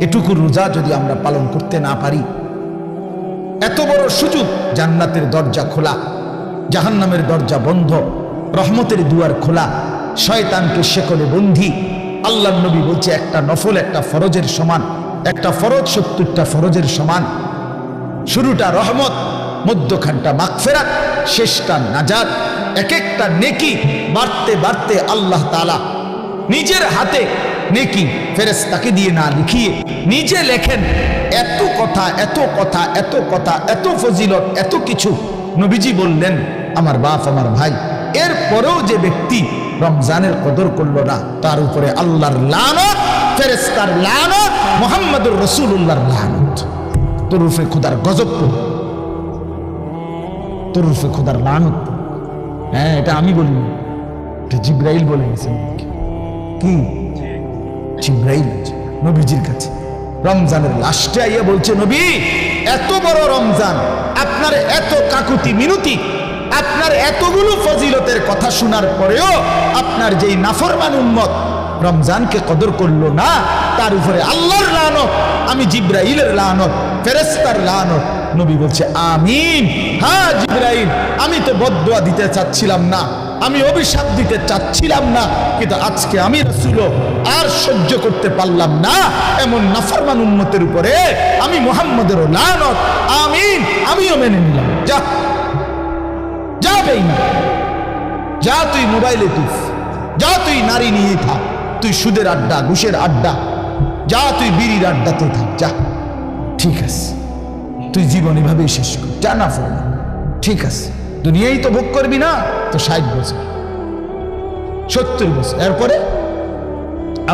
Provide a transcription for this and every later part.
এটুকু রোজা যদি আমরা পালন করতে না পারি, এত বড় সুযোগ, জান্নাতের দরজা খোলা, জাহান্নামের দরজা বন্ধ, রহমতের দুয়ার খোলা, শয়তানকে শেকলে বন্দী। আল্লাহর নবী বলছে একটা নফল একটা ফরজের সমান, একটা ফরজ 70টা ফরজের সমান। শুরুটা রহমত, মধ্যখানটা মাগফিরাত, শেষটা নাজাত। এক একটা নেকি বাড়তে বাড়তে আল্লাহ তাআলা নিজের হাতে নেকি ফেরেশতাকে দিয়ে না লিখিয়ে নিজে লেখেন। এত কথা, এত কথা, এত কথা, এত ফজিলত, এত কিছু নবীজি বললেন আমার বাপ আমার ভাই। এরপরেও যে ব্যক্তি রমজানের কদর করলো না, তার উপরে আল্লাহর লানত, ফেরেশতার লানত, মুহাম্মদুর রাসূলুল্লাহর লানত। তোর উপরে খোদার গজব পড়ে, তোর উপরে খোদার লানত। হ্যাঁ, এটা আমি বলিনি, এটা জিবরাইল বলে গেছে। কি জিবরাইল নবীজির কাছে রমজানের লাস্টে আইয়া বলছে, নবী এত বড় রমজান, আপনার এত কাকুতি মিনতি, আপনার এতগুলো ফজিলতের কথা শোনার পরেও আপনার যেই নাফরমান উম্মত রমজানকে কদর করলো না, তার উপরে আল্লাহর লানত, আমি জিবরাইলের লানত, ফেরেশতার লানত। নবী বলছে আমিন। হ্যাঁ জিবরাইল, আমি তো বদদুয়া দিতে চাচ্ছিলাম না, আমি অভিশাপ দিতে চাচ্ছিলাম না, কিন্তু আজকে আমি রাসূল আর সহ্য করতে পারলাম না এমন নাফরমান উম্মতের উপরে আমি মুহাম্মদের লানত। আমিন, আমিও মেনে নিলাম। যা যা বেঈমান, যা তুই মোবাইলে তুই, যা তুই নারী নিয়ে থাক, তুই সুদের আড্ডা, ঘুষের আড্ডা, যা তুই বিড়ির আড্ডাতে থাক, যা, ঠিক আছে, তুই জীবন এভাবেই শেষ কর, যা না ফোন, ঠিক আছে, দুনিয়াই তো ভোগ করবি না, তো 60 বছর 70 বছর। এরপরে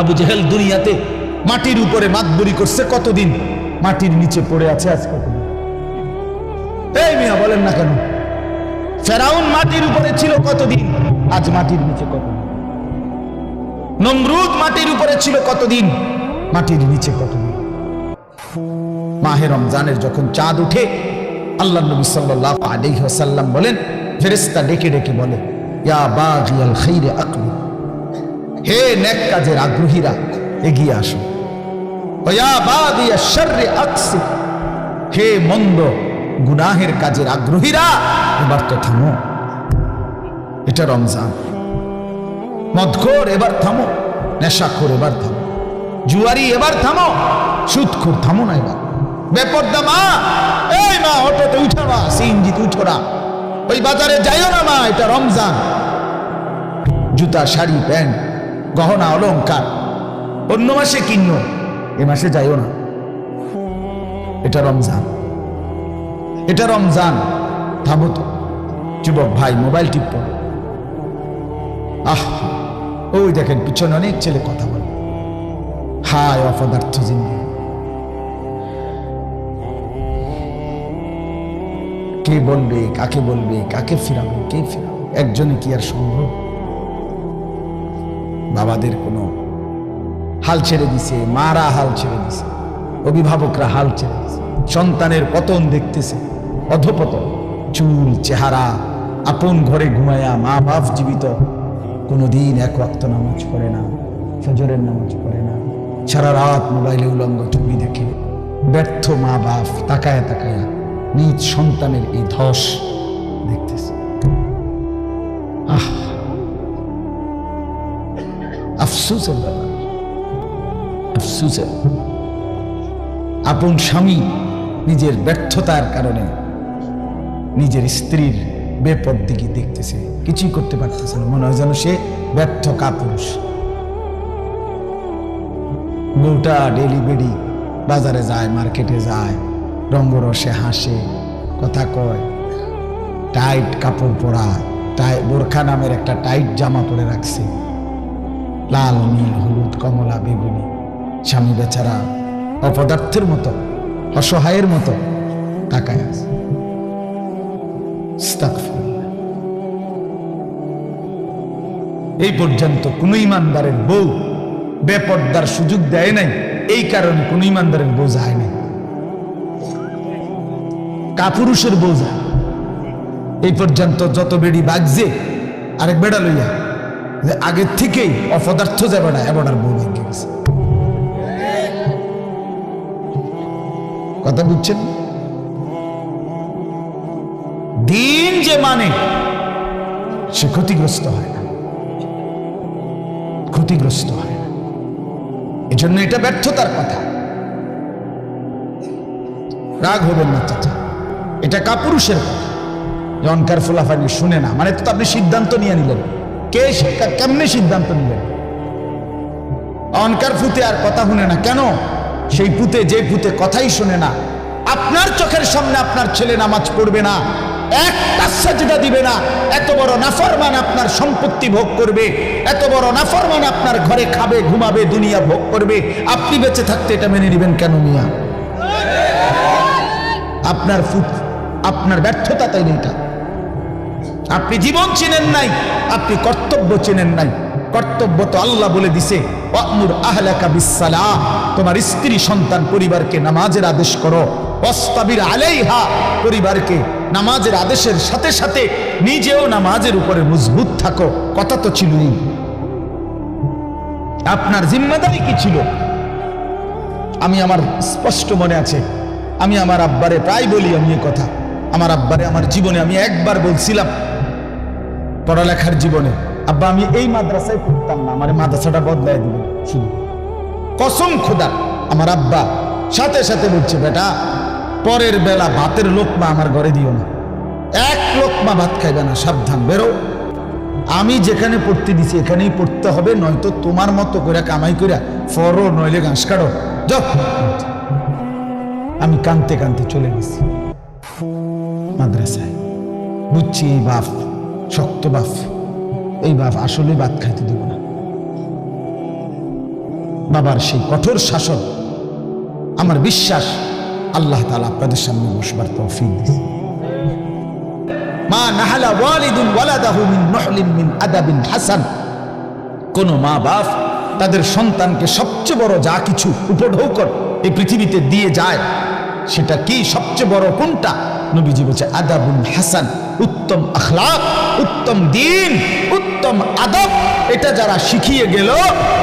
আবু জেহেল দুনিয়াতে মাটির উপরে মাতবরি করছে কতদিন, মাটির নিচে পড়ে আছে আজ কতদিন? এই মিয়া বলেন না কেন? ফেরাউন মাটির উপরে ছিল কতদিন, আজ মাটির নিচে কতদিন? নমরুদ মাটির উপরে ছিল কতদিন, মাটির নিচে কতদিন? মাহে রমজানের যখন চাঁদ উঠে, আল্লাহ নবী সাল্লাল্লাহু আলাইহি ওয়াসাল্লাম বলেন, ফেরেশতা ডেকে ডেকে বলে, ইয়া বাগিয়াল খাইরে আকবিল, হে নেক কাজের আগ্রহীরা এগিয়ে আসো, ইয়া বাগিয়াশ শাররি আকসির, হে মন্দ গুনাহের কাজের আগ্রহীরা এবার তো থামো। এটা রমজান। মদখোর এবার থামো, নেশাখোর এবার থামো, জুয়ারি এবার থামো, সুদখোর থামো না এবার। বেপরদা মা, এই মা অটোতে উঠো না, সিএনজিতে উঠো না, ওই বাজারে যাইও না মা, এটা রমজান। জুতা শাড়ি প্যান্ট গহনা অলংকার অন্য মাসে কিনো, এ মাসে যাইও না, এটা রমজান, এটা রমজান। থামো তো যুবক ভাই, মোবাইল টিপো। আহ, ওই দেখেন পিছনে অনেক ছেলে কথা বলে, হায় অপদার্থ জিন্দেগি। কে বলবে, কাকে বলবে, কাকে ফিরাবে, কে ফিরাবে? একজনে কি আর সম্ভব? বাবাদের কোনো হাল ছেড়ে দিছে, মারা হাল ছেড়ে দিছে, অভিভাবকরা হাল ছেড়ে দিছে, সন্তানের পতন দেখতেছে, অধপতন, চুল চেহারা, আপন ঘরে ঘুমায়া, মা বাপ জীবিত, কোনোদিন এক ওয়াক্ত নামাজ পড়ে না, ফজরের নামাজ পড়ে না, সারা রাত মোবাইলে উলঙ্গ ছবি দেখে, ব্যর্থ মা বাপ তাকায়া তাকায়া নিজ সন্তানের এই ধস দেখতেছে। আহ, আফসোসের ব্যাপার, আফসোসের। আপন স্বামী নিজের ব্যর্থতার কারণে নিজের স্ত্রীর বেপরদিগি দেখতেছে, কিছুই করতে পারতেছে না, মনে হয় যেন সে ব্যর্থ কাপুরুষ। বউটা ডেলি বেডি বাজারে যায়, মার্কেটে যায়, রঙ্গরসে হাসে, কথা কয়, টাইট কাপড় পরা, বোরখা নামের একটা টাইট জামা পরে রাখছে, লাল নীল হলুদ কমলা বেগুনি। স্বামী বেচারা অপদার্থের মতো, অসহায়ের মতো তাকায় আছে। এই পর্যন্ত কোন ইমানদারের বউ বেপর্দার সুযোগ দেয় নাই, এই কারণে কোন ইমানদারের বউ যায় নাই, কাপুরুষের বউ যায়। এই পর্যন্ত যত বেড়ি বাগছে আরেক বেড়া লইয়া, আগের থেকেই অপদার্থ যাবে না, এবার বউ ভেঙে গেছে। কথা বুঝছেন? দিন যে মানে সে ক্ষতিগ্রস্ত হয় না, ক্ষতিগ্রস্ত হয় না। এজন্য এটা ব্যর্থতার কথা। রাগ হবেন না চাচা, এটা কাপুরুষের কথা। জনকার ফুলাফানি শুনে না মানে তো আপনি সিদ্ধান্ত নিয়ে নিলেন। কে কেমনে সিদ্ধান্ত নিলেন? অনকার ফুতে আর কথা শুনে না কেন? সেই পুতে, যে পুতে কথাই শুনে না, আপনার চোখের সামনে আপনার ছেলে নামাজ পড়বে না, একটা সাজদা দিবে না, এত বড় নাফরমান আপনার সম্পত্তি ভোগ করবে, এত বড় নাফরমান আপনার ঘরে খাবে, ঘুমাবে, দুনিয়া ভোগ করবে, আপনি বেঁচে থাকতে এটা মেনে নেবেন কেন মিয়া? আপনার ফুট, আপনার ব্যর্থতা তাই এটা। আপনি জীবন চিনেন নাই, আপনি কর্তব্য চিনেন নাই। কর্তব্য তো আল্লাহ বলে দিছে, ওয়ামুর আহলাকা বিসসালাহ, তোমার স্ত্রী সন্তান পরিবারকে নামাজের আদেশ করো, ওয়াসতাবির আলাইহা, পরিবারকে নামাজের আদেশের সাথে সাথে নিজেও নামাজের উপরে মজবুত থাকো। কথা তো ছিলই। আপনার জিম্মাদারি কি ছিল? আমি আমার স্পষ্ট মনে আছে, আমি আমার আব্বারে প্রায় বলি আমি এই কথা। আমার আব্বারে আমার জীবনে আমি একবার বলছিলাম, পড়ালেখার জীবনে, আব্বা আমি এই মাদ্রাসায় পড়তাম না, আমার মাদ্রাসাটা বদলাই দিবে শুধু। কসম খোদা, আমার আব্বা সাথে সাথে বলছে, বেটা পরের বেলা ভাতের লোকমা আমার ঘরে দিও না, এক লোকমা ভাত খাইবে না, সাবধান বেরো। আমি যেখানে পড়তে দিছি এখানেই পড়তে হবে, নয়তো তোমার মতো করে কামাই করে ফরো, নইলে ঘাস কাটো যাও। আমি কানতে কানতে চলে গেছি মাদ্রাসায়। বুঝছি এই বাপ শক্ত বাপ, এই বাপ আসলে ভাত খাইতে দিব না। বাবার সেই কঠোর শাসন, আমার বিশ্বাস আল্লাহ তাআলা আপনাদের সামনে বসবার তৌফিক দিয়েছে। মা নাহালা ওয়ালিদুন ওয়ালাদাহু মিন নুহলিন মিন আদাবিন হাসান, কোন মা বাপ তাদের সন্তানকে সবচেয়ে বড় যা কিছু উপঢৌকন এই পৃথিবীতে দিয়ে যায়, সেটা কি সবচেয়ে বড় কোনটা? নবীজি বলছে আদাবুল হাসান, উত্তম আখলাক, উত্তম দিন, উত্তম আদব। এটা যারা শিখিয়ে গেল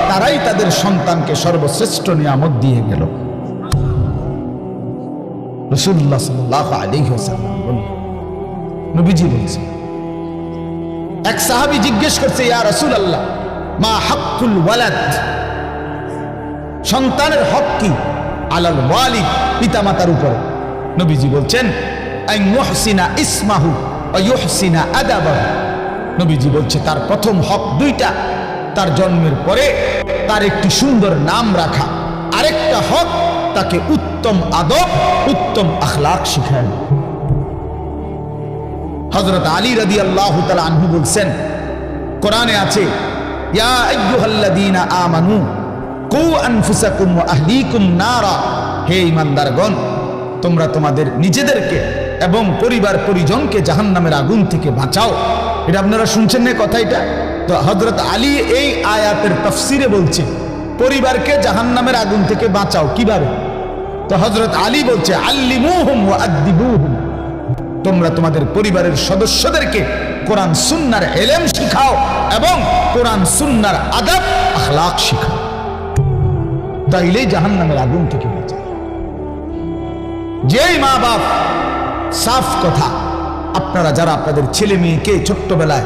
তারাই তাদের সন্তানকে সর্বশ্রেষ্ঠ নিয়ামত দিয়ে গেল। রাসূলুল্লাহ সাল্লাল্লাহু আলাইহি ওয়াসাল্লাম বলেন, নবীজি বলছে, এক সাহাবী জিজ্ঞেস করছে, ইয়া রাসূলুল্লাহ মা হাক্কুল ওয়ালাদ, সন্তানের হক কি? আলাল ওয়ালিদ, পিতামাতার উপর। নবীজি বলছেন আন ইউহসিনা ইসমাহু ওয়া ইউহসিনা আদাবাহু। নবীজি বলছে তার প্রথম হক দুইটা, তার জন্মের পরে তার একটি সুন্দর নাম রাখা, আরেকটা হক তাকে উত্তম আদব, উত্তম আখলাক শিখানো। হযরত আলী রাদিয়াল্লাহু তাআলা আনহু বলছেন, কোরআনে আছে, ইয়া আইয়ুহাল্লাযীনা আমানু কু আনফুসাকুম ওয়া আহলিকুম নারা, হে ঈমানদারগণ তোমরা তোমাদের নিজেদেরকে এবং পরিবার পরিজনকে জাহান্নামের আগুন থেকে বাঁচাও। এটা আপনারা শুনছেন না কথা? এটা তো হযরত আলী এই আয়াতের তাফসিরে বলছে পরিবারকে জাহান্নামের আগুন থেকে বাঁচাও কিভাবে? তো হযরত আলী বলছে আল্লিমুহুম ওয়া আদ্দিবুহুম, তোমরা তোমাদের পরিবারের সদস্যদেরকে কোরআন সুন্নাহর ইলম শিখাও এবং কোরআন সুন্নাহর আদব আখলাক শিখাও, তাইলেই জাহান্নামের আগুন থেকে বাঁচাও। যেই মা বাপ, সাফ কথা, আপনারা যারা আপনাদের ছেলে মেয়েকে ছোট্টবেলায়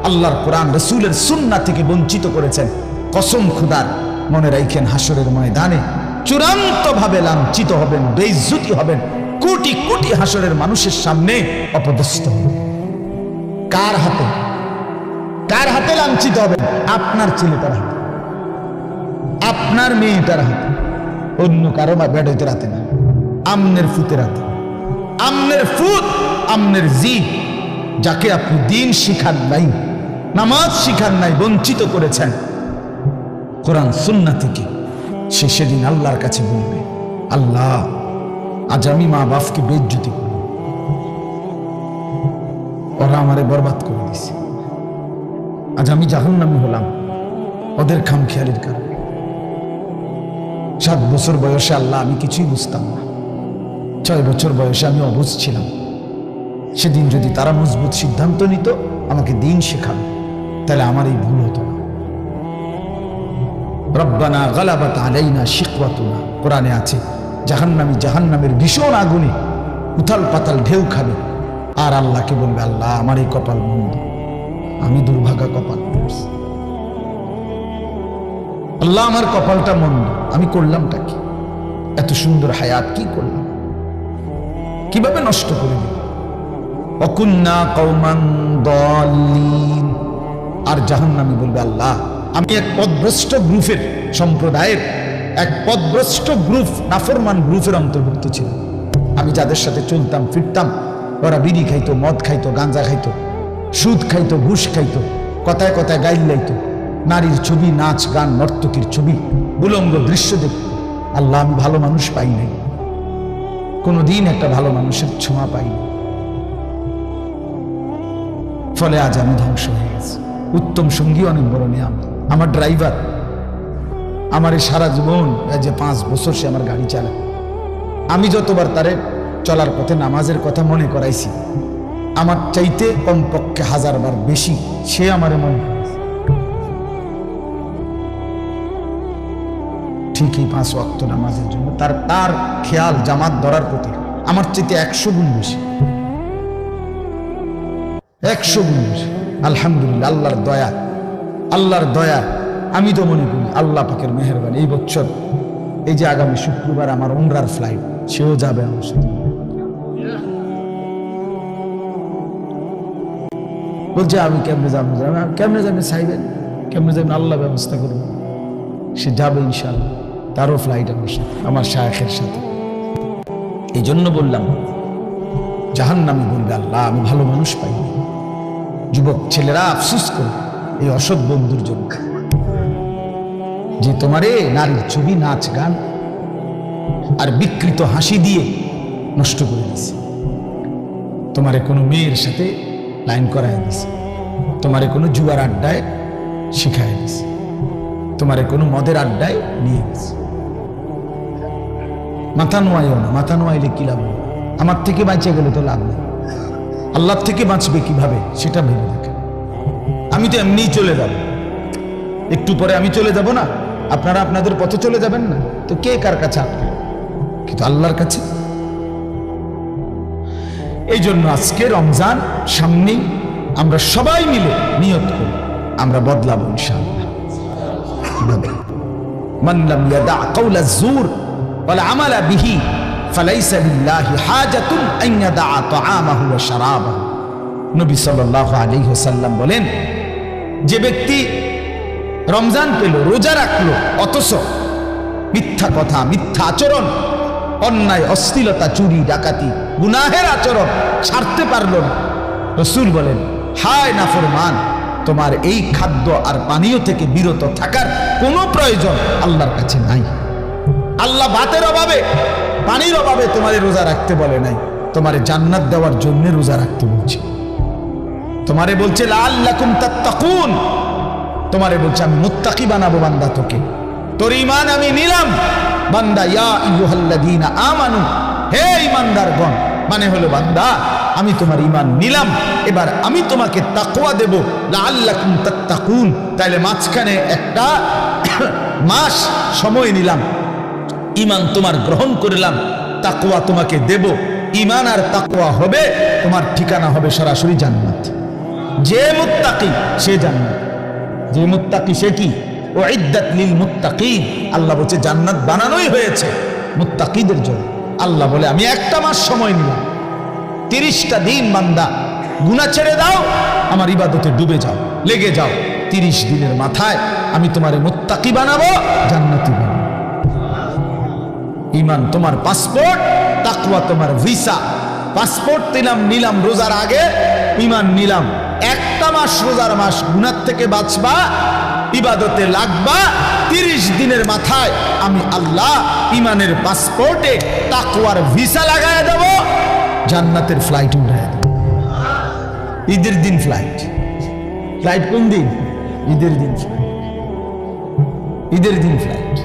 আল্লাহর কোরআন রাসূলের সুন্নাহ থেকে বঞ্চিত করেছেন, কসম খোদার মনে রাখেন হাসরের ময়দানে চূড়ান্ত ভাবে লাঞ্ছিত হবেন, বেইজ্জতি হবেন, কোটি কোটি হাসরের মানুষের সামনে অপদস্থ হবেন। কার হাতে? কার হাতে লাঞ্ছিত হবেন? আপনার ছেলেটার হাতে, আপনার মেয়েটার হাতে, অন্য কারো বেড়াইতে রাতে না, আমনের ফুতের হাতে। আমনের ফুত, আমনের জি, যাকে আপনি দিন শিখান নাই, নামাজ শিখান নাই, বঞ্চিত করেছেন কোরআন সুন্নাহ থেকে, সে সেদিন আল্লাহর কাছে বলবে, আল্লাহ আজ আমি মা বাপকে বেইজ্জতি করি, ওরা আমারে বরবাদ করে দিছে, আজ আমি জাহান্নামী হলাম ওদের খামখেয়ালির কারণে। 7 বছর বয়সে আল্লাহ আমি কিছুই বুঝতাম না, 6 বছর বয়সে আমি অবুঝ ছিলাম। সেদিন যদি তারা মজবুত সিদ্ধান্ত নিত আমাকে দিন শেখাবে, তাহলে আমার এই ভুল হতো না। রব্বানা গালাবাত আলাইনা শিকওয়াতুনা, কোরআনে আছে, জাহান্নামী জাহান্নামের ভীষণ আগুনে উথাল পাতাল ঢেউ খাবে, আর আল্লাহকে বলবে, আল্লাহ আমার এই কপাল মন্দ, আমি দুর্ভাগা কপাল পেয়েছি, আল্লাহ আমার কপালটা মন্দ, আমি করলামটা কি? এত সুন্দর হায়াত কি করলাম, কিভাবে নষ্ট করে দিল? অকুন্না কওমান দাল্লিন। আর জাহান্নামী বলবে, আল্লাহ আমি এক পথভ্রষ্ট গ্রুপের, সম্প্রদায়ের এক পথভ্রষ্ট গ্রুপ, নাফরমান গ্রুপের অন্তর্ভুক্ত ছিলাম। আমি যাদের সাথে চলতাম ফিরতাম, ওরা বিড়ি খাইতো, মদ খাইতো, গাঁজা খাইতো, সুদ খাইতো, ঘুষ খাইতো, কথায় কথায় গাইল লাইতো, নারীর ছবি, নাচ গান, নর্তকীর ছবি, উলঙ্গ দৃশ্য দেখত। আল্লাহ আমি ভালো মানুষ পাই নাই, কোনোদিন একটা ভালো মানুষের ছোঁয়া পাইনি, ফলে আজ আমি ধ্বংস হয়ে গেছি। উত্তম সঙ্গী অনেক বড় নিয়ামত। আমার ড্রাইভার, আমার এই সারা জীবন, যে 5 বছর সে আমার গাড়ি চালায়, আমি যতবার তারে চলার পথে নামাজের কথা মনে করাইছি, আমার চাইতে কমপক্ষে 1000 বার বেশি সে আমারে মনে করাইছে। ঠিকই 5 ওয়াক্ত নামাজের জন্য তার খেয়াল জামাত ধরার প্রতি আমার চাইতে 100 গুণ বেশি, 100 গুণ বেশি। আলহামদুলিল্লাহ, আল্লাহর দয়া, আল্লাহর দয়া। আমি তো মনে করি আল্লাহ পাকের মেহেরবানি, এই বছর, এই যে আগামী শুক্রবার আমার উমরার ফ্লাইট, সেও যাবে আমার সাথে। বলছে আমি কেমনে যাবো, কেমনে যাবে চাইবেন, কেমনে যাবেন, আল্লাহ ব্যবস্থা করবেন। সে যাবে ইনশাআল্লাহ, তারও ফ্লাইট আমার সাথে, আমার শায়েখের সাথে। এই জন্য বললাম, জাহান্নামী বলবে, আল্লাহ আমি ভালো মানুষ পাই। যুবক ছেলেরা আফসোস করে এই অসৎ বন্ধুর জন্য, যে তোমারে নারীর ছবি, নাচ গান আর বিকৃত হাসি দিয়ে নষ্ট করে দিছে। তোমারে কোনো মেয়ের সাথে লাইন করায় দিছে, তোমারে কোনো জুয়ার আড্ডায় শিখায় দিছে, তোমারে কোনো মদের আড্ডায় নিয়ে গেছে। মাথা নোয়াইও না, মাথা নোয়াইলে কি লাভ? আমার থেকে বাঁচে গেলে তো লাভ নেই, আল্লাহর থেকে বাঁচবে কিভাবে সেটা ভেবে দেখে। আমি তো এমনিই চলে যাব, একটু পরে আমি চলে যাব না, আপনারা আপনাদের পথে চলে যাবেন না, তো কে কার কাছে আটকে? কিন্তু আল্লাহর কাছে। এই জন্য আজকে রমজান সামনেই, আমরা সবাই মিলে নিয়ত করি আমরা বদলাবো ইনশাআল্লাহ। মান লাম ইয়াদা কাওলা যুর ওয়াল আমালা বিহি ফালাইসা লিল্লাহি হাজাতুন আন ইয়াদা তাআমাহু ওয়া শারাবাহু। নবী সাল্লাল্লাহু আলাইহি ওয়াসাল্লাম বলেন, যে ব্যক্তি রমজান পেল, রোজা রাখলো, অথচ মিথ্যা কথা, মিথ্যা আচরণ, অন্যায়, অশ্লীলতা, চুরি, ডাকাতি, গুনাহের আচরণ ছাড়তে পারল না, রাসূল বলেন, হায় নাফরমান, তোমার এই খাদ্য আর পানীয় থেকে বিরত থাকার কোনো প্রয়োজন আল্লাহর কাছে নাই। আল্লাহ ভাতের অভাবে, পানির অভাবে তোমারে রোজা রাখতে বলে নাই, তোমারে জান্নাত দেওয়ার জন্য রোজা রাখতে বলছে। তোমারে বলছে লাআল্লাকুম তাত্তাকুন, তোমারে বলছে আমি মুত্তাকি বানাবো বান্দা তোকে, তোর ঈমান আমি নিলাম বান্দা। ইয়া আইয়ুহাল্লাযীনা আমানু, হে ঈমানদারগণ, মানে হলো বান্দা আমি তোমার ঈমান নিলাম, এবার আমি তোমাকে তাকওয়া দেব, লাআল্লাকুম তাত্তাকুন। তাইলে মাঝখানে একটা মাস সময় নিলাম, ঈমান তোমার গ্রহণ করলাম, তাকওয়া তোমাকে দেব। ঈমান আর তাকওয়া হবে, তোমার ঠিকানা হবে সরাসরি জান্নাত। যে মুত্তাকি সে জান্নাত, যে মুত্তাকি সে কি? উইদ্দাত লিল মুত্তাকিন, আল্লাহ বলছে জান্নাত বানানোই হয়েছে মুত্তাকিদের জন্য। আল্লাহ বলে আমি একটা মাস সময় নিলাম, 30টা দিন বান্দা গুনাহ ছেড়ে দাও, আমার ইবাদতে ডুবে যাও, লেগে যাও। 30 দিনের মাথায় আমি তোমারে মুত্তাকি বানাবো, জান্নাতি বানাবো। ঈমান তোমার পাসপোর্ট, তাকওয়া তোমার ভিসা। পাসপোর্ট নিলাম রোজার আগে, ঈমান নিলাম, একটা মাস রোজার মাস, গুনাহ থেকে বাঁচবা, ইবাদতে লাগবা। 30 দিনের মাথায় আমি আল্লাহ ঈমানের পাসপোর্টে তাকওয়ার ভিসা লাগায় দেব, জান্নাতের ফ্লাইট উড়ায় দেব। ঈদের দিন ফ্লাইট, ফ্লাইট কোন দিন? ঈদের দিন ফ্লাইট, ঈদের দিন ফ্লাইট,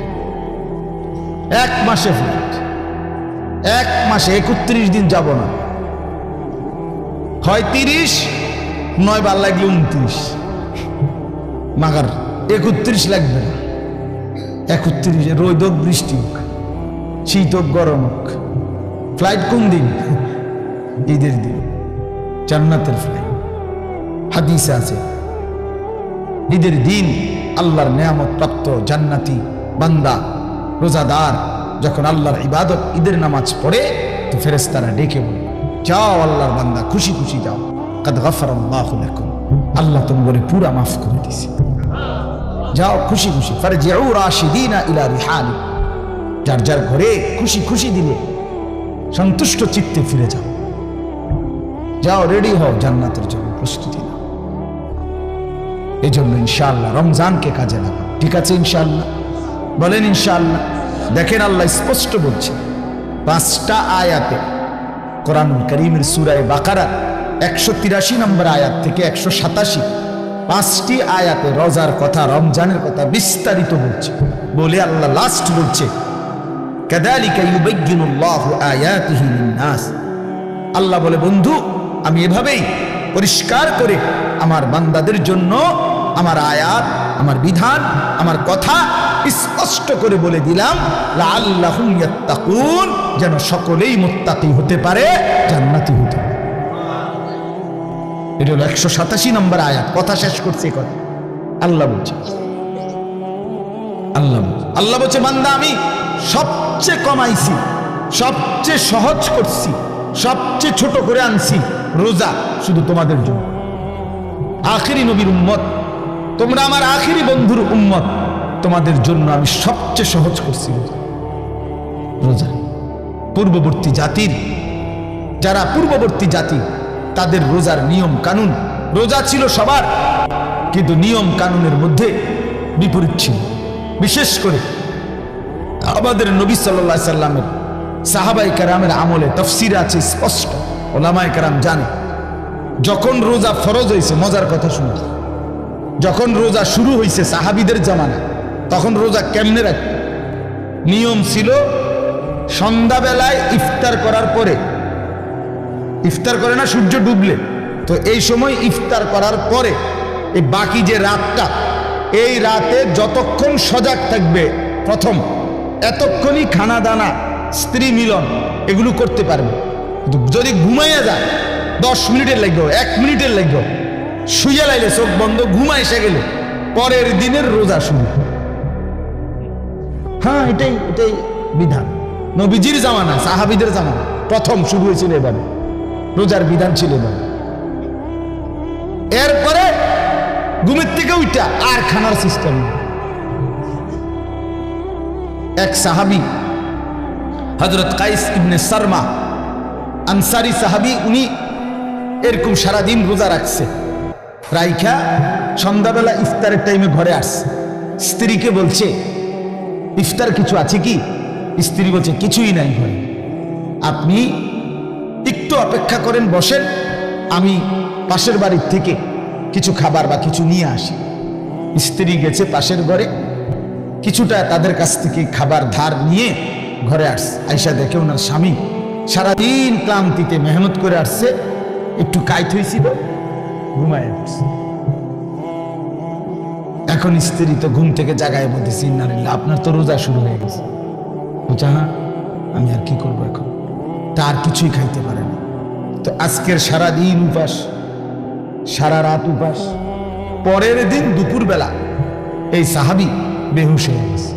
1 মাসে ফ্লাইট, 1 মাসে 31 দিন যাব না, হয় 30, নয় বার লাগলে 29, মাগার 31 লাগবে না। 31 রোদ বৃষ্টি, শীত হোক গরম হোক। ফ্লাইট কোন দিন? ঈদের দিন, জান্নাতের ফ্লাইট। হাদিসে আছে ঈদের দিন আল্লাহর নেয়ামত প্রাপ্ত জান্নাতি বান্দা রোজাদার যখন আল্লাহর ইবাদত ঈদের নামাজ পড়ে তো ফেরেশতারা ডেকে বলে, যাও আল্লাহর বান্দা, খুশি খুশি যাও, কাদ গাফারাল্লাহু লাকুম, আল্লাহ তোমাকে পুরা মাফ করে দিয়েছে, যাও খুশি খুশি। ফারজিউ রাশিদিনা ইলা রিহালি, যার যার ঘরে খুশি খুশি দিলে সন্তুষ্ট চিত্তে ফিরে যাও, যাও রেডি হও জান্নাতের জন্য প্রস্তুতি নাও। এই জন্য ইনশাআল্লাহ রমজানকে কাজে লাগাও। ঠিক আছে ইনশাআল্লাহ? বলেন ইনশাআল্লাহ। দেখেন আল্লাহ স্পষ্ট বলছে 5টা আয়াতে কোরআনুল কারীমের সূরা বাকারা 183 নম্বর আয়াত থেকে 187, 5টি আয়াতে রোজার কথা, রমজানের কথা বিস্তারিত বলছে। বলে আল্লাহ লাস্ট বলছে কাযালিকা ইউবাইয়িনুল্লাহু আয়াতিহি লিন-নাস, আল্লাহ বলে বন্ধু আমি এভাবেই পরিষ্কার করে আমার বান্দাদের জন্য আমার আয়াত, আমার বিধান, আমার কথা স্পষ্ট করে বলে দিলাম, লাআল্লাহুম ইয়াত্তাকুন, যেন সকলেই মুত্তাকি হতে পারে, জান্নাতি হতে পারে। এটা হলো 187 নম্বর আয়াত। কথা শেষ করছে কথা আল্লাহ বলছে, আল্লাহ বলছে বান্দা আমি সবচেয়ে কমাইছি, সবচেয়ে সহজ করছি, সবচেয়ে ছোট করে আনছি রোজা শুধু তোমাদের জন্য। আখিরি নবীর উম্মত তোমরা, আমার আখিরি বন্ধুর উম্মত, তোমাদের জন্য আমি সবচেয়ে সহজ করছি রোজা। পূর্ববর্তী জাতির, যারা পূর্ববর্তী জাতি তাদের রোজার নিয়ম কানুন, রোজা ছিল সবার, কিন্তু নিয়ম কানুনের মধ্যে বিপরীত ছিল। বিশেষ করে আমাদের নবী সাল্লাল্লাহু আলাইহি সাল্লামের সাহাবায়ে কেরামের আমলে তাফসীরে আছে স্পষ্ট, ওলামায়ে কেরাম জানে যখন রোজা ফরজ হয়েছে, মজার কথা শুনুন, যখন রোজা শুরু হয়েছে সাহাবীদের জামানায়, তখন রোজা কেমনে রাখত? নিয়ম ছিল সন্ধ্যাবেলায় ইফতার করার পরে, ইফতার করে না সূর্য ডুবলে, তো এই সময় ইফতার করার পরে এই বাকি যে রাতটা, এই রাতে যতক্ষণ সজাগ থাকবে প্রথম, এতক্ষণই খানা দানা, স্ত্রী মিলন এগুলো করতে পারবে। কিন্তু যদি ঘুমাইয়া যায় 10 মিনিটের লাগবে, 1 মিনিটের লাগবে, শুয়ে লাইলে চোখ বন্ধ, ঘুমা এসে গেলে পরের দিনের রোজা শুরু। হ্যাঁ, এটাই বিধান নবীজির জামানা, সাহাবীদের জামানা প্রথম শুরু হয়েছিল এভাবে, রোজার বিধান ছিল এভাবে। এরপরে ঘুমের থেকে উঠা আর খানার সিস্টেম। এক সাহাবী হযরত কাইস ইবনে সারমা আনসারী সাহাবী, উনি এরকম সারাদিন রোজা রাখছে, রাইখা সন্ধ্যাবেলা ইফতারের টাইমে ঘরে আসছে, স্ত্রীকে বলছে ইফতার কিছু আছে কি? স্ত্রী বলছে কিছুই নাই ঘরে, আপনি একটু অপেক্ষা করেন, বসেন, আমি পাশের বাড়ির থেকে কিছু খাবার বা কিছু নিয়ে আসি। স্ত্রী গেছে পাশের ঘরে, কিছুটা তাদের কাছ থেকে খাবার ধার নিয়ে ঘরে আসছে। আয়সা দেখে ওনার স্বামী সারাদিন ক্লান্তিতে মেহনত করে আসছে, একটু কাইত হয়েছিল, ঘুমায় আসছে। এখন স্ত্রী তো ঘুম থেকে জাগায় বলতেছি, ইন্নালিল্লাহ, আপনার তো রোজা শুরু হয়ে গেছে। বলছে হ্যাঁ, আমি আর কি করবো এখন, তার কিছুই খাইতে পারে না। তো আজকের সারাদিন উপাস, সারা রাত উপাস, পরের দিন দুপুরবেলা এই সাহাবী বেহুশ হয়ে গেছে,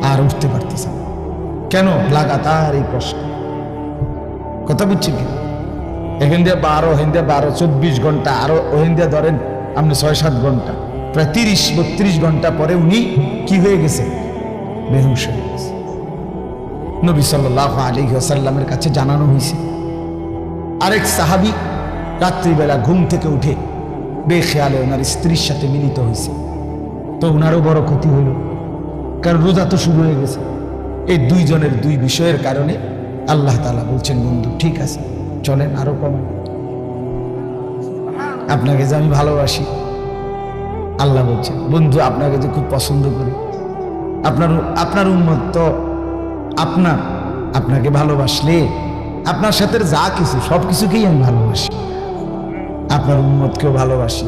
আর উঠতে পারতেছে না। কেন? লাগাতার এই কষ্ট। কথা বুঝছেন কি? এখান দিয়ে 12, ওখান দিয়ে 12, 24 ঘন্টা, আরো ওখান দিয়ে ধরেন আপনি 6-7 ঘন্টা, প্রায় 30-32 ঘন্টা পরে উনি কি হয়ে গেছে? বেহুশ হয়ে গেছে। নবী সাল্লাল্লাহু আলাইহি ওয়াসাল্লামের কাছে জানানো হয়েছে। আরেক সাহাবী রাত্রিবেলা ঘুম থেকে উঠে বেখেয়ালে ওনার স্ত্রীর সাথে মিলিত হয়েছে, তো ওনারও বড় ক্ষতি হইল, কারণ রোজা তো শুরু হয়ে গেছে। এই দুইজনের দুই বিষয়ের কারণে আল্লাহ তাআলা বলছেন, বন্ধু ঠিক আছে চলেন আরো কমান, আপনাকে যে আমি ভালোবাসি, আল্লাহ বলছেন বন্ধু আপনাকে যে খুব পছন্দ করি, আপনার উম্মত তো আপনাকে ভালোবাসলে আপনার সাথে যা কিছু সব কিছুকেই আমি ভালোবাসি, আপনার উম্মতকেও ভালোবাসি,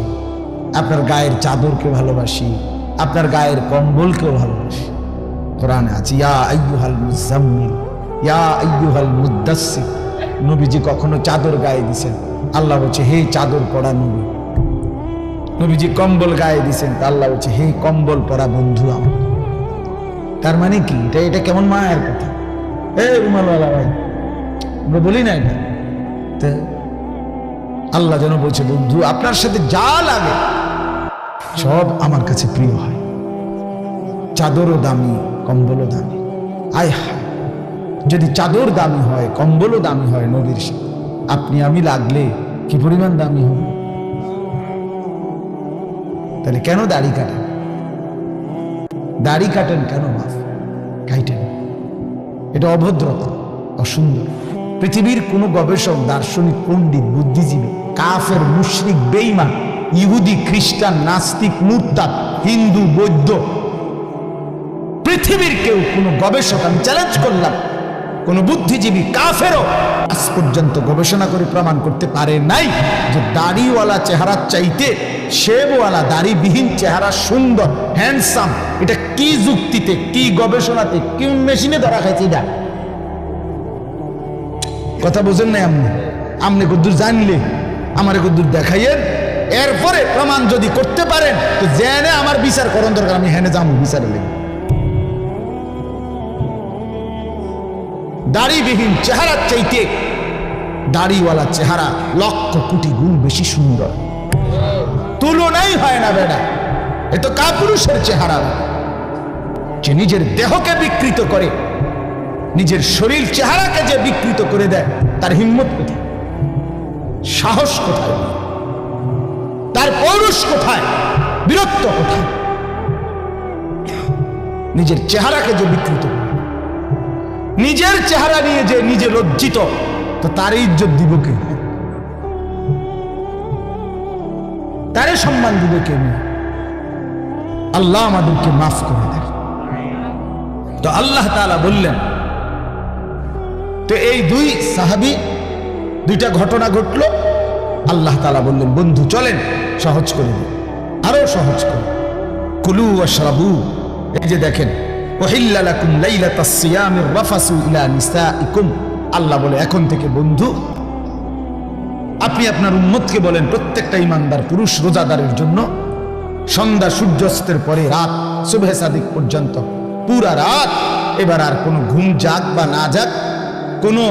আপনার গায়ের চাদরকে ভালোবাসি, আপনার গায়ের কম্বলকেও ভালোবাসি। কোরআনে আছে ইয়া আইয়ুহাল মুজাম্মিল ইয়া আইয়ুহাল মুদ্দাসসির, নবীজি কখনো চাদর গায়ে দিছেন, আল্লাহ বলছে হে চাদর পরা নবী। নবীজি কম্বল গায়ে দিছেন, তা আল্লাহ বলছে হে কম্বল পরা বন্ধু আমার। তার মানে কি এটা কেমন মায়ের কথা? রুমালওয়ালা ভাই, আমরা বলি না এটা। তো আল্লাহ যেন বলছে বন্ধু আপনার সাথে যা লাগে সব আমার কাছে প্রিয় হয়। চাদরও দামি, কম্বলও দামি। আয় হায়, যদি চাদর দামি হয়, কম্বলও দামি হয় নবীর সাথে, আপনি আমি লাগলে কি পরিমাণ দামি হবে? তাহলে কেন দাড়ি কাটেন? দাড়ি কাটেন কেন? বাপ কাটেন, এটা অভদ্রতা, অসুন্দর। পৃথিবীর কোন গবেষক, দার্শনিক, পণ্ডিত, বুদ্ধিজীবী, কাফের, মুশরিক, বেঈমান, ইহুদি, খ্রিস্টান, নাস্তিক, মুরতাদ, হিন্দু, বৌদ্ধ, পৃথিবীর কেউ, কোন গবেষক, আমি চ্যালেঞ্জ করলাম, কোন বুদ্ধিজীবী, কাফেরও আজ পর্যন্ত গবেষণা করে প্রমাণ করতে পারে নাই যে দাড়িওয়ালা চেহারার চাইতে শেবওয়ালা দাড়িবিহীন চেহারা সুন্দর, হ্যান্ডসাম। এটা কি যুক্তিতে, কি গবেষণাতে, কি মেশিনে ধরা খাইছে? এটা কথা বোঝেন নাই আপনি? আপনি কদ্দুর জানলে আমার কদ্দুর দেখাইয়েন, এরপরে প্রমাণ যদি করতে পারেন তো জেনে আমার বিচার করণ দরকার, আমি হেনে যাবো বিচারে লেগে। দাড়িবিহীন চেহারার চাইতে দাড়িওয়ালা চেহারা লক্ষ কোটি গুণ বেশি সুন্দর, তুলনাই হয় না বেটা। এ তো কাপুরুষের চেহারা, যে নিজের দেহকে বিকৃত করে, নিজের শরীর চেহারাকে যে বিকৃত করে দেয়, তার হিম্মত কোথায়? সাহস কোথায়? তার পৌরুষ কোথায়? বীরত্ব কোথায়? নিজের চেহারাকে যে বিকৃত করে, নিজের চেহারা নিয়ে যে নিজে লজ্জিত, তো তার ইজ্জত দিব কে? তারে সম্মান দিবে কে? আল্লাহ আমাদেরকে মাফ করে দেন। তো আল্লাহ তাআলা বললেন, তো এই দুই সাহাবী, দুইটা ঘটনা ঘটলো, আল্লাহ তাআলা বললেন বন্ধু চলেন সহজ করে দিন, আরো সহজ করে। কুলু ওয়াশরাবু, এই যে দেখেন, উহিল্লা লাকুম লাইলাতাস সিয়ামির রাফাসু ইলা নিসাইকুম, আল্লাহ বলে এখন থেকে বন্ধু আপনি আপনার উম্মতকে বলেন, প্রত্যেকটা ইমানদার পুরুষ রোজাদারের জন্য সন্ধ্যা সূর্যাস্তের পরে রাত সুবহে সাদিক পর্যন্ত পুরা রাত, এবার আর কোনো ঘুম যাক বা না যাক, কোনো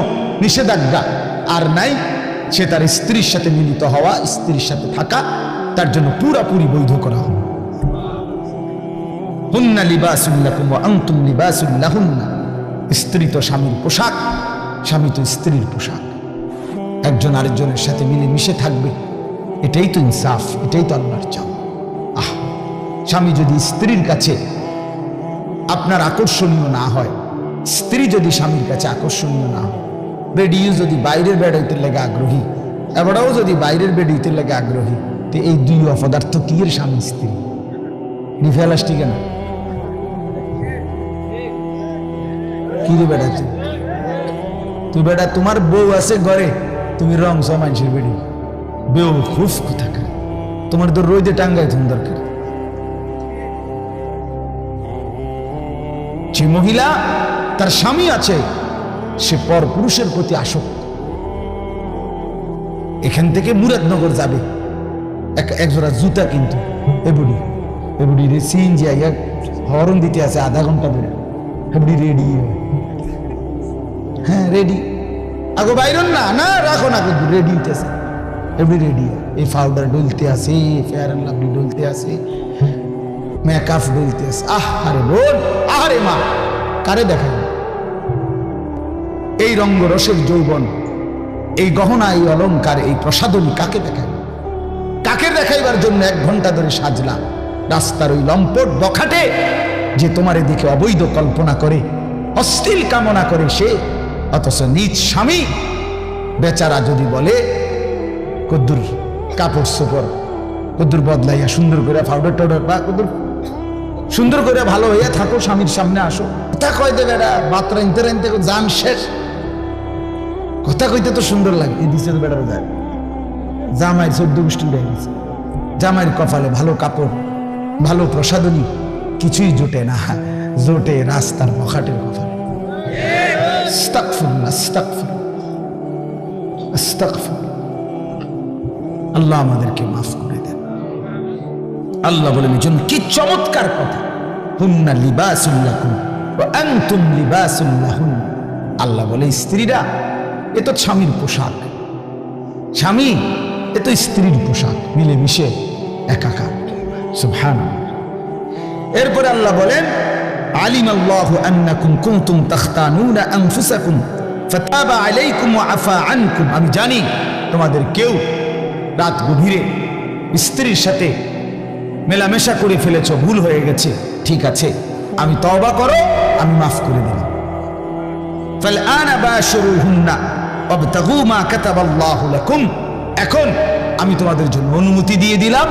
নিষেধাজ্ঞা আর নাই। সে তার স্ত্রীর সাথে মিলিত হওয়া, স্ত্রীর সাথে থাকা তার জন্য পুরাপুরি বৈধ করা হবে। হুন্না লিবাসুল লাকুম ওয়া আনতুম লিবাসুল লাহুন্না, স্ত্রী তো স্বামীর পোশাক, স্বামী তো স্ত্রীর পোশাক, একজন আরেকজনের সাথে মিলে মিশে থাকবে, এটাই তো ইনসাফ, এটাই তো আল্লাহর চাও। স্বামী যদি স্ত্রীর কাছে আপনার আকর্ষণীয় না হয়, স্ত্রী যদি স্বামীর কাছে আকর্ষণীয় না হয়, বেডিও যদি বাইরের বেড হইতে লেগে আগ্রহী, এবারও যদি বাইরের বেড হইতে লেগে আগ্রহী, তো এই দুই অপদার্থ কি এর স্বামী স্ত্রী নিফেলাস ঠিক না? কি রে বেড়া তুই বেটা, তোমার বউ আছে ঘরে, তুমি রং মানুষের বেড়ি বেউ খুব কোথাকার, তোমার তো রোদে টাঙ্গাই তুমি দরকার। যে মহিলা তার স্বামী আছে, সে পর পুরুষের প্রতি আসক্ত। এখান থেকে মুরাদনগর যাবে একজোড়া জুতা কিন্তু এবুড়ি রে সিএনজি আইয়া হরন দিতে আছে আধা ঘন্টা ধরে, এবুড়ি রেডি, হ্যাঁ রেডি, আগো বাইরন না না রাখো না, কিন্তু রেডি হইতেছে, এবুড়ি রেডি, এই পাউডার ডলতে আছে, ফেয়ার এন্ড লাভলি ডলতে আছে, মেকআপ ডলতে আছে। আরে বোন, আরে মা, কারে দেখায়? এই রঙ্গরসের যৌবন, এই গহনা, এই অলংকার, এই প্রসাদনী কাকে দেখায়? কাকে দেখাইবার জন্য 1 ঘন্টা ধরে সাজলা? রাস্তার ওই লম্পট বখাটে যে তোমার এদিকে অবৈধ কল্পনা করে, অশ্লীল কামনা করে সে, অথচ নিজ স্বামী বেচারা যদি বলে কদ্দুর কাপড় চোপড় কদ্দুর বদলাইয়া সুন্দর করে পাউডার টাউডার বা কদ্দুর সুন্দর করে ভালো হইয়া থাকো, স্বামীর সামনে আসো, কথা কয় দেবে বেড়া, বাত রাইনতে রাইনতে জান শেষ, কথা কইতে তো সুন্দর লাগে। এই দিছে তো বেড়ার যায়, জামাই 14 গোষ্ঠী উড়ে গেছে, জামাইয়ের কপালে ভালো কাপড়, ভালো প্রসাদনী কিছুই জোটে না, জোটে রাস্তার বখাটের কপালে। আস্তাগফিরুল্লাহ, আস্তাগফিরুল্লাহ, আস্তাগফিরুল্লাহ। আল্লাহ আমাদেরকে মাফ করে দেন। আল্লাহ বলেন এজন্য কি চমৎকার কথা, হুন্না লিবাসুল লাকুম ওয়া আনতুম লিবাসুল লাহুন। আল্লাহ বলে স্ত্রীরা এ তো স্বামীর পোশাক, স্বামী এ তো স্ত্রীর পোশাক, মিলেমিশে একাকার। সুবহানাল্লাহ। এরপরে আল্লাহ বলেন আলিমাল্লাহু আন্নাকুম কুনতুম তাখতানুনা আনফুসাকুম ফাতাবা আলাইকুম ওয়া আফা আনকুম। আমি জানি তোমাদের কেউ রাত গভীরে স্ত্রীর সাথে মেলামেশা করে ফেলেছো, ভুল হয়ে গেছে, ঠিক আছে, আমি তওবা করো, আমি মাফ করে দিলাম। ফালআনা বাশিরুহুন্না ওয়াবতাগু মা কাতাবাল্লাহু লাকুম। এখন আমি তোমাদের জন্য অনুমতি দিয়ে দিলাম,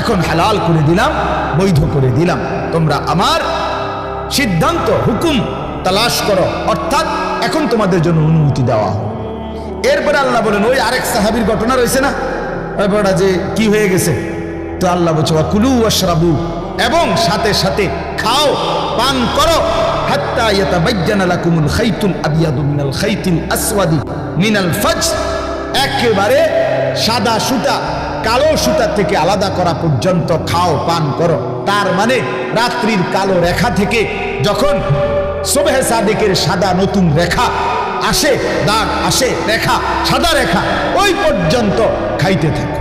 এখন হালাল করে দিলাম, বৈধ করে দিলাম, তোমরা আমার সিদ্ধান্ত হুকুম তালাশ করো, অর্থাৎ এখন তোমাদের জন্য অনুমতি দেওয়া হয়। এরপরে আল্লাহ বলেন ওই আরেক সাহাবীর ঘটনা রয়েছে না, ওটা যে কি হয়ে গেছে, তো আল্লাহ বলছে ওয়াকুলু ওয়াশরাবু, এবং সাথে সাথে খাও, পান করো, হাত্তা ইয়াতাবায়্যানা লাকুমুল খাইতুল আবিয়াদু মিনাল খাইতিল আসওয়াদি মিনাল ফাজর, একেবারে সাদা সুতা কালো সুতা থেকে আলাদা করা পর্যন্ত খাও, পান করো। তার মানে রাত্রির কালো রেখা থেকে যখন সুবহে সাদিকের সাদা নতুন রেখা আসে, দাগ আসে, রেখা, সাদা রেখা, ওই পর্যন্ত খাইতে থাকে।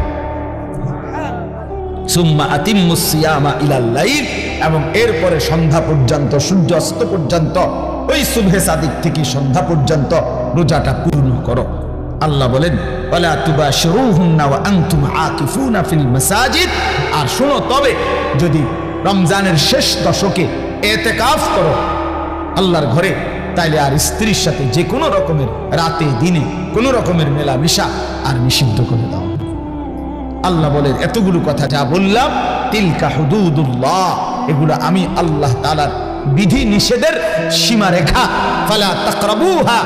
সুম্মা আতিম্মুস সিয়ামা ইলাল লাইল, এবং এরপরে সন্ধ্যা পর্যন্ত, সূর্য অস্ত পর্যন্ত, ওই সুবহে সাদিক থেকে সন্ধ্যা পর্যন্ত রোজাটা পূর্ণ করো। আল্লাহ বলেন ওয়ালা তুবাশিরুহুন্না ওয়া আনতুম আকিফুনা ফিল মাসাজিদ। আর শোনো, তবে যদি রমজানের শেষ দশকে ইতিকাফ করো আল্লাহর ঘরে, তাইলে আর স্ত্রীর সাথে যে কোনো রকমের রাতে দিনে কোনো রকমের মেলামেশা আর নিষিদ্ধ করে দাও। আল্লাহ বলেন এতগুলো কথা যা বললাম, তিলকা হুদুদুল্লাহ, এগুলো আমি আল্লাহ তাআলার বিধি নিষেধের সীমারেখা, ফালা তাকরাবুহা,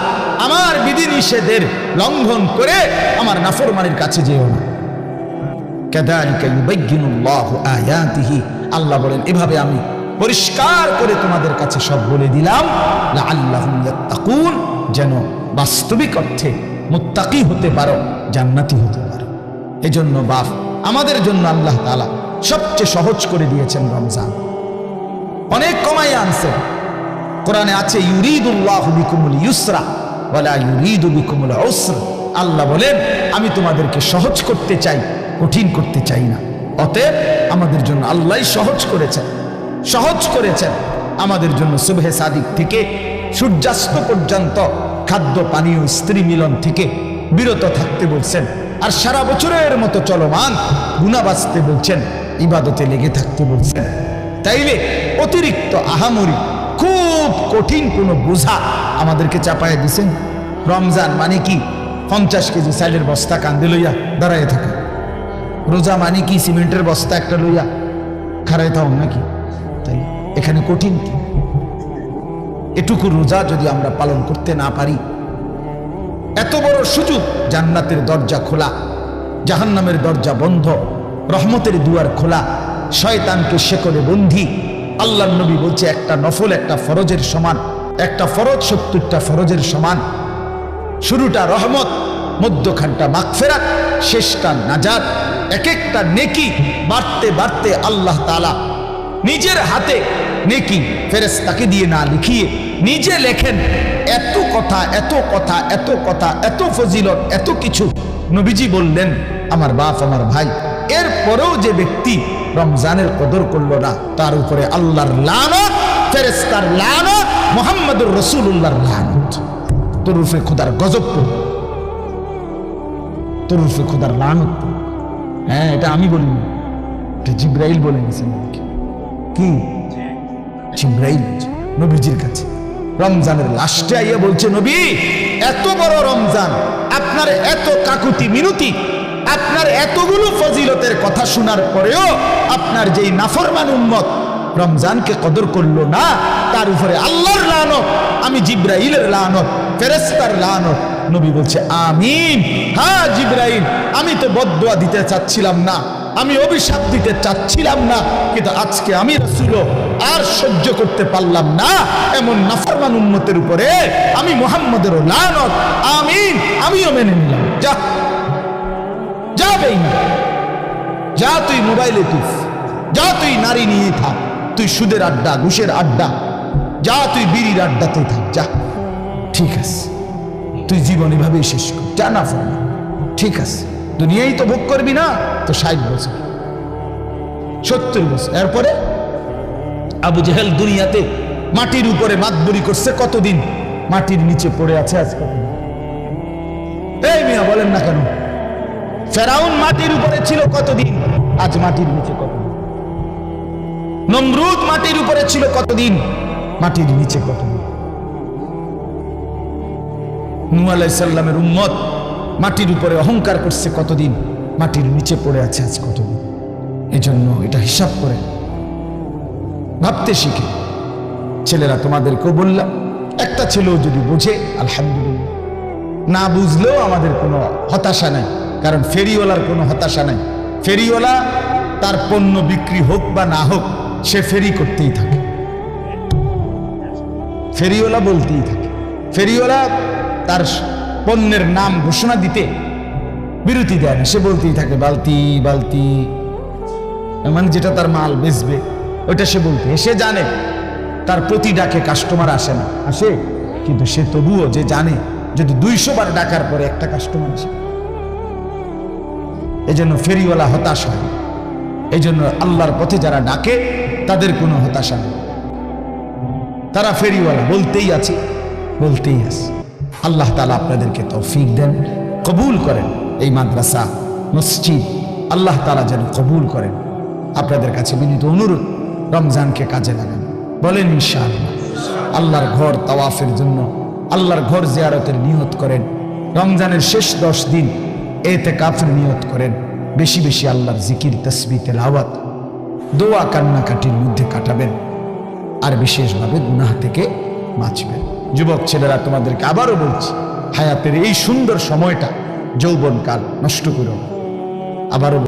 আমার বিধি নিষেধের লঙ্ঘন করে আমার নাফরমানির কাছে যেও না। কাযালিকা ইউবায়্যিনুল্লাহু আয়াতিহি, আল্লাহ বলেন এভাবে আমি পরিষ্কার করে তোমাদের কাছে সব বলে দিলাম, লাআল্লাহুম ইয়াত্তাকুন, যেন বাস্তবিক অর্থে মুত্তাকি হতে পারো, জান্নাতি হতে পারো। এজন্য বাপ আমাদের জন্য আল্লাহ তাআলা সবচেয়ে সহজ করে দিয়েছেন রমজান, অনেক কমাই আনছেন। কোরআনে আছে ইউরিদুল্লাহু বিকুমুল ইউসরা ওয়ালা ইউরিদু বিকুমুল উসরা। আল্লাহ বলেন আমি তোমাদেরকে সহজ করতে চাই, কঠিন করতে চাই না। অতএব আমাদের জন্য আল্লাহই সহজ করেছেন, সহজ করেছেন আমাদের জন্য সুবহে সাদিক থেকে সূর্যাস্ত পর্যন্ত খাদ্য পানীয় স্ত্রী মিলন থেকে বিরত থাকতে বলছেন, আর সারা বছরের মতো চলমান গুনাহ বাঁচতে বলছেন, ইবাদতে লেগে থাকতে বলছেন। তাইলে অতিরিক্ত আহামরি খুব কঠিন কোনো বোঝা আমাদেরকে চাপায় দিছেন। রমজান মানে কি 50 কেজি চালের বস্তা কান্দে লইয়া দাঁড়ায় থাকা, রোজা মানে কি সিমেন্টের বস্তা একটা লইয়া খাড়ায় থাও নাকি? তাই এখানে কঠিন কি? এটুকু রোজা যদি আমরা পালন করতে না পারি, এত বড় সুযোগ, জান্নাতের দরজা খোলা, জাহান্নামের দরজা বন্ধ, রহমতের দুয়ার খোলা, শয়তানকে শেকলে বন্দী। আল্লাহর নবী বলছে একটা নফল একটা ফরজের সমান, একটা ফরজ 70টা ফরজের সমান। শুরুটা রহমত, মধ্যখানটা মাগফিরাত, শেষটা নাজাত। এক একটা নেকি বাড়তে বাড়তে আল্লাহ তাআলা নিজের হাতে নেকি ফেরেশতাকে দিয়ে না লিখিয়ে নিজে লেখেন। এত কথা, এত কথা, এত কথা, এত ফজিলত, এত কিছু নবীজি বললেন আমার বাপ আমার ভাই। এরপরেও যে ব্যক্তি রমজানের কদর করলো না, তার উপরে আল্লাহর লানত, ফেরেশতার লানত, মুহাম্মদুর রাসূলুল্লাহর লানত। তোর উপরে খোদার গজব পড়বে, তোর উপরে খোদার লানত পড়বে। হ্যাঁ, এটা আমি বলিনি, এটা জিবরাইল বলে গেছেন। কি জিবরাইল নবীজির কাছে রমজানের লাস্টে আইয়া বলছে, নবী এত বড় রমজান, আপনার এত কাকুতি মিনতি, আপনার এতগুলো ফজিলতের কথা শোনার পরেও আপনার যেই নাফরমান উম্মত রমজানকে কদর করলো না, তার উপরে আল্লাহর লানত, আমি জিব্রাইলের লানত, ফেরেশতার লানত। নবী বলছে আমিন। হ্যাঁ জিব্রাইল, আমি তো বদদুয়া দিতে চাচ্ছিলাম না, আমি অভিশাপ দিতে চাচ্ছিলাম না, কিন্তু আজকে আমি রাসূল আর সহ্য করতে পারলাম না এমন নাফরমান উম্মতের উপরে আমি মুহাম্মদের লানত। আমিন, আমিও মেনে নিলাম। যা যা বেঈমান, যা তুই মোবাইলে তুই, যা তুই নারী নিয়ে থাক, তুই সুদের আড্ডা, ঘুষের আড্ডা, যা তুই বিড়ির আড্ডাতে থাক, যা, ঠিক আছে, তুই জীবন এভাবেই শেষ কর, যা না ফেলে, ঠিক আছে, দুনিয়াই তো ভোগ করবি না তো 60 বছর 70 বছর। এরপরে আবু জেহেল দুনিয়াতে মাটির উপরে মাতবরি করছে কতদিন, মাটির নিচে পড়ে আছে আজ কতদিন? এই মিয়া বলেন না কেন? ফেরাউন মাটির উপরে ছিল কতদিন, আজ মাটির নিচে কতদিন? নমরুদ মাটির উপরে ছিল কতদিন, মাটির নিচে কতদিন? নূহ আলাইহিস সালামের উম্মত মাটির উপরে অহংকার করছে কতদিন, মাটির নিচে পড়ে আছে আজ কতদিন? এজন্য এটা হিসাব করে ভাবতে শিখে। ছেলেরা তোমাদেরকেও বললাম, একটা ছেলেও যদি বোঝে আলহামদুলিল্লাহ, না বুঝলেও আমাদের কোনো হতাশা নাই, কারণ ফেরিওয়ালার কোনো হতাশা নাই। ফেরিওয়ালা তার পণ্য বিক্রি হোক বা না হোক, সে ফেরি করতেই থাকে, ফেরিওয়ালা বলতেই থাকে। ফেরিওয়ালা তার পণ্যের নাম ঘোষণা দিতে বিরতি দেয় না, সে বলতেই থাকে বালতি বালতি, মানে যেটা তার মাল বেচবে ওইটা সে বলতে। সে জানে তার প্রতি ডাকে কাস্টমার আসে না, আসে, কিন্তু সে তবুও যে জানে যদি 200 বার ডাকার পরে একটা কাস্টমার আসে। এই জন্য ফেরিওয়ালা হতাশ হয়। এই জন্য আল্লাহর পথে যারা ডাকে তাদের কোনো হতাশা নেই, তারা ফেরিওয়ালা বলতেই আছে, বলতেই আছে। আল্লাহ তাআলা আপনাদেরকে তৌফিক দেন, কবুল করেন। এই মাদ্রাসা মসজিদ আল্লাহ তাআলা যেন কবুল করেন। আপনাদের কাছে বিনীত অনুরোধ, রমজানকে কাজে লাগান, বলেন ইনশাআল্লাহ। আল্লাহর ঘর তাওয়াফের জন্য, আল্লাহর ঘর জিয়ারতের নিয়ত করেন। রমজানের শেষ 10 দিন ইতিকাফের নিয়ত করেন। বেশি বেশি আল্লাহর জিকির, তাসবিহ, তেলাওয়াত, দোয়া, কান্নাকাটির মধ্যে কাটাবেন, আর বিশেষভাবে গুনাহ থেকে বাঁচবেন। যুবক ছেলেরা তোমাদেরকে আবারও বলছি, হায়াতের এই সুন্দর সময়টা, যৌবনকাল নষ্ট করো। আবারও